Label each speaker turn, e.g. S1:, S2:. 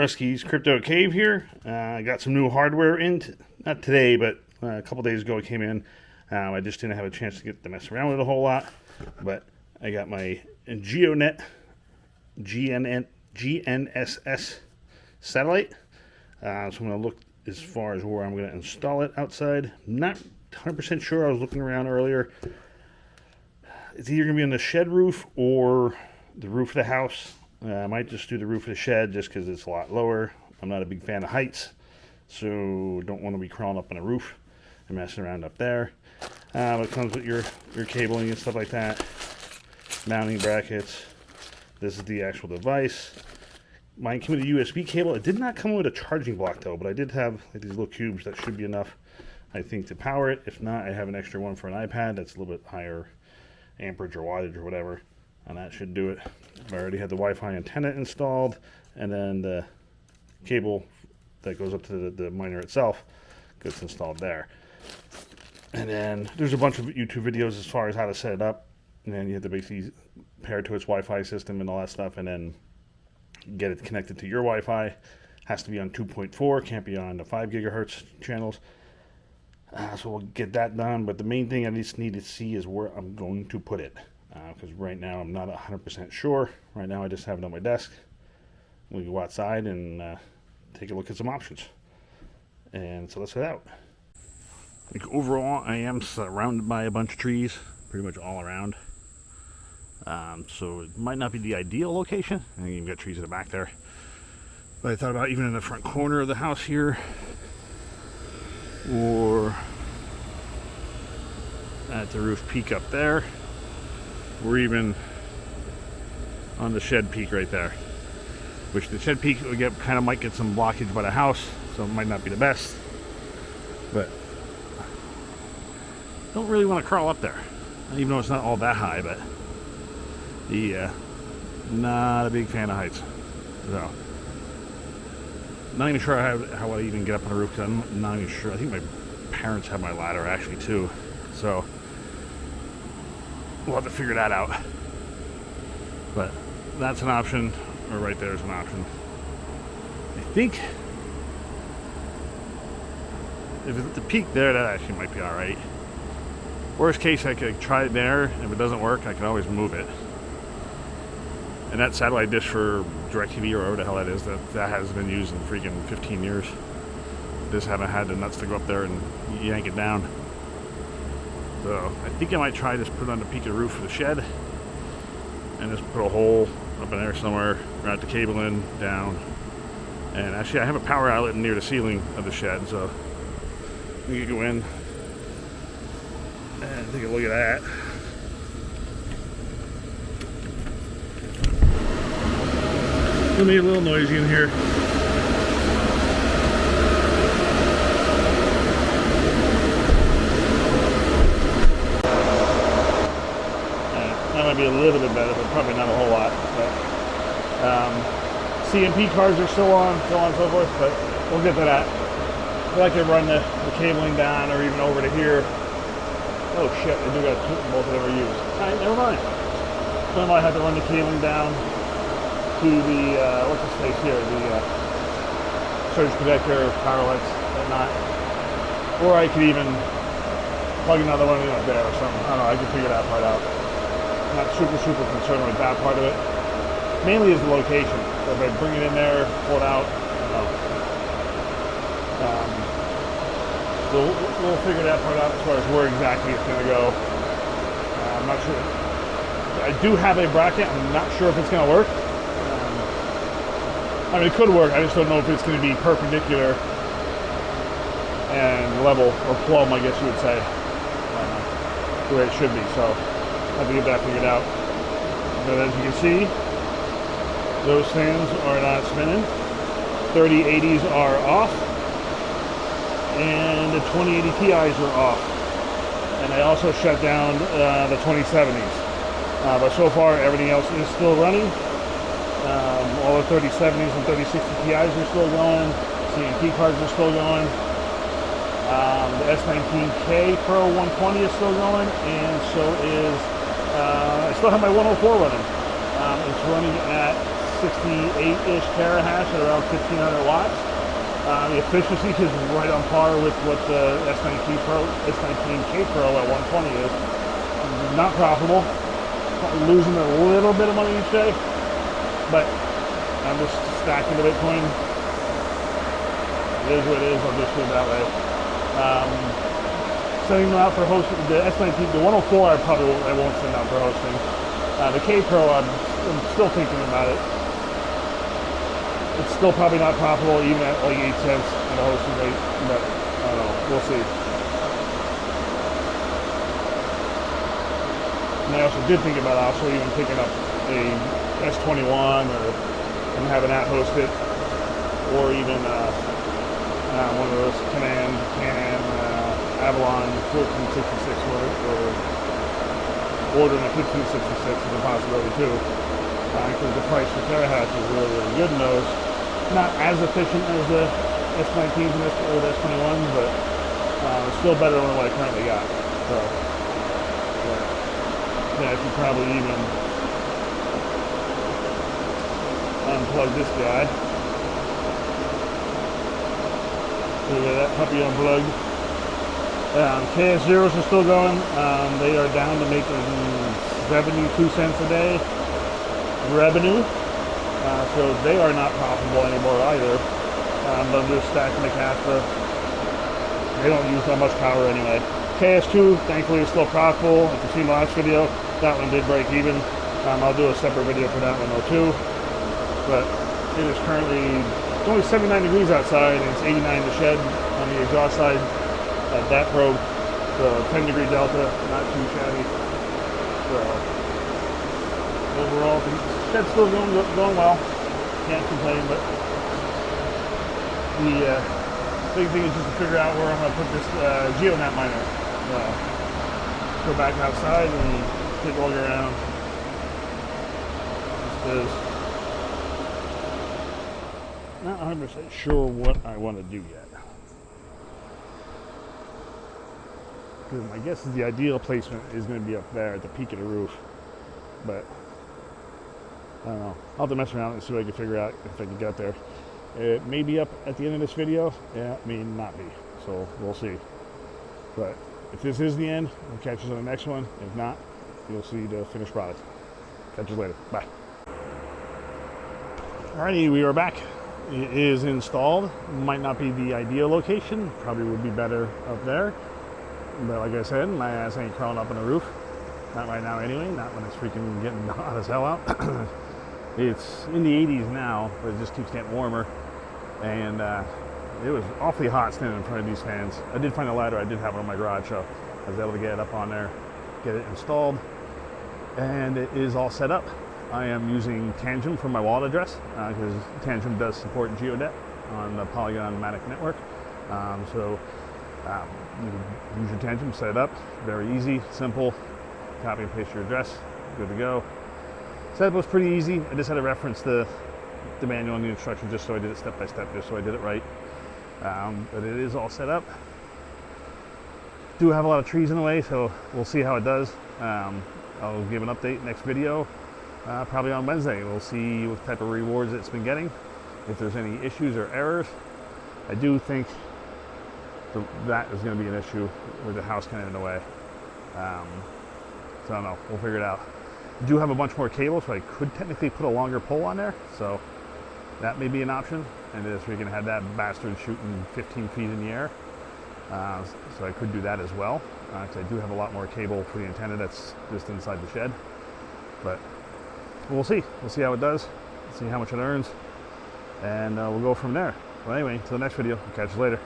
S1: Rusty's Crypto Cave here. I got some new hardware in, not today, but a couple days ago it came in. I just didn't have a chance to get to mess around with it a whole lot, but I got my Geodnet GNSS satellite. So I'm going to look as far as where I'm going to install it outside. Not 100% sure. I was looking around earlier. It's either going to be on the shed roof or the roof of the house. I might just do the roof of the shed just because it's a lot lower. I'm not a big fan of heights, so don't want to be crawling up on a roof and messing around up there. It comes with your cabling and stuff like that, mounting brackets. This is the actual device. Mine came with a USB cable. It did not come with a charging block though, but I did have like these little cubes that should be enough, I think, to power it. If not, I have an extra one for an iPad that's a little bit higher amperage or wattage or whatever, and that should do it. I already had the Wi-Fi antenna installed, and then the cable that goes up to the miner itself gets installed there. And then there's a bunch of YouTube videos as far as how to set it up, and then you have to basically pair it to its Wi-Fi system and all that stuff, and then get it connected to your Wi-Fi. Has to be on 2.4, can't be on the 5 gigahertz channels. So we'll get that done, but the main thing I just need to see is where I'm going to put it, because right now I'm not 100% sure. Right now I just have it on my desk. We'll go outside and take a look at some options. And so let's head out. Like overall, I am surrounded by a bunch of trees, pretty much all around. So it might not be the ideal location. I think you've got trees in the back there. But I thought about even in the front corner of the house here, or at the roof peak up there, or even on the shed peak right there. Which the shed peak we get might get some blockage by the house, so it might not be the best. But don't really want to crawl up there, even though it's not all that high. But not a big fan of heights. So not even sure how I even get up on the roof, because I'm not even sure. I think my parents have my ladder actually too, so we'll have to figure that out. But that's an option, or right there is an option. I think if it's at the peak there, that actually might be alright. Worst case, I could try it there. If it doesn't work, I can always move it. And that satellite dish for DirecTV or whatever the hell that is, that has been used in freaking 15 years. Just haven't had the nuts to go up there and yank it down. So I think I might try just put it on the peak of the roof of the shed and just put a hole up in there somewhere, route the cable in, down. And actually I have a power outlet near the ceiling of the shed, so we can go in and take a look at that. It'll be a little noisy in here. That might be a little bit better, but probably not a whole lot. But, CMP cards are still on, so on and so forth, but we'll get to that. I like to run the cabling down or even over to here. Oh shit, I do got both of them are used. Alright, never mind. So I might have to run the cabling down to the, what's this place here, the surge protector, power lights, whatnot. Or I could even plug another one in up there or something. I don't know, I can figure that part out. Not super concerned with that part of it. Mainly is the location. So if I bring it in there, pull it out, I don't know. We'll figure that part out as far as where exactly it's going to go. I'm not sure. I do have a bracket. I'm not sure if it's going to work. I mean, it could work. I just don't know if it's going to be perpendicular and level, or plumb, I guess you would say, the way it should be. So I have to get that figured out. But as you can see, those fans are not spinning. 3080s are off, and the 2080 Ti's are off. And I also shut down the 2070s. But so far, everything else is still running. All the 3070s and 3060 Ti's are still going. CMP cards are still going. The S19K Pro 120 is still going, and so is I still have my 104 running. It's running at 68-ish terahash at around 1500 watts. The efficiency is right on par with what the S19K Pro at 120 is. Not profitable. Losing a little bit of money each day, but I'm just stacking the Bitcoin. It is what it is. I'll just do it that way. Sending them out for hosting. The S19, the 104, I won't send out for hosting. The K Pro, I'm still thinking about it. It's still probably not profitable, even at like 8 cents at a hosting rate, but I don't know. We'll see. And I also did think about also even picking up a S21 and having that host it, or even one of those Canon Avalon 1466 or ordering a 1566 is a possibility too, because the price for terahash is really, really good in those. Not as efficient as the S19s or the S21s, but it's still better than what I currently got. So yeah, I should probably even unplug this guy. So yeah, that puppy unplugged. KS0s are still going. They are down to making 72 cents a day revenue. So they are not profitable anymore either. But I'm just stacking the cash. They don't use that much power anyway. KS2, thankfully, is still profitable. If you've seen the last video, that one did break even. I'll do a separate video for that one though too. But it is currently, it's only 79 degrees outside and it's 89 in the shed on the exhaust side. That probe, so 10 degree delta, not too shabby. So overall, the shed's still going well. Can't complain, but the big thing is just to figure out where I'm going to put this Geodnet miner. Go back outside and take a look around. Just not 100% sure what I want to do yet. My guess is the ideal placement is going to be up there at the peak of the roof, but I don't know. I'll have to mess around and see what I can figure out if I can get there. It may be up at the end of this video. Yeah, it may not be, so we'll see. But if this is the end, we'll catch you on the next one. If not, you'll see the finished product. Catch you later. Bye. Alrighty, we are back. It is installed. Might not be the ideal location. Probably would be better up there. But like I said, my ass ain't crawling up on the roof. Not right now anyway, not when it's freaking getting hot as hell out. It's in the 80s now, but it just keeps getting warmer. And it was awfully hot standing in front of these fans. I did find a ladder, I did have one in my garage, so I was able to get it up on there, get it installed. And it is all set up. I am using Tangent for my wallet address, because Tangent does support Geodnet on the Polygon Matic network. You use your Tangent, set it up, very easy, simple, copy and paste your address, good to go. Setup was pretty easy. I just had to reference the manual and the instructions just so I did it step by step, just so I did it right. But it is all set up. Do have a lot of trees in the way, so we'll see how it does. I'll give an update next video, probably on Wednesday. We'll see what type of rewards it's been getting, if there's any issues or errors. I do think that is going to be an issue with the house kind of in the way. So I don't know, we'll figure it out. I do have a bunch more cables, so I could technically put a longer pole on there, so that may be an option. And this we can have that bastard shooting 15 feet in the air, so I could do that as well, because I do have a lot more cable for the antenna that's just inside the shed. But we'll see how it does, see how much it earns, and we'll go from there. Well, anyway, until the next video, I'll catch you later.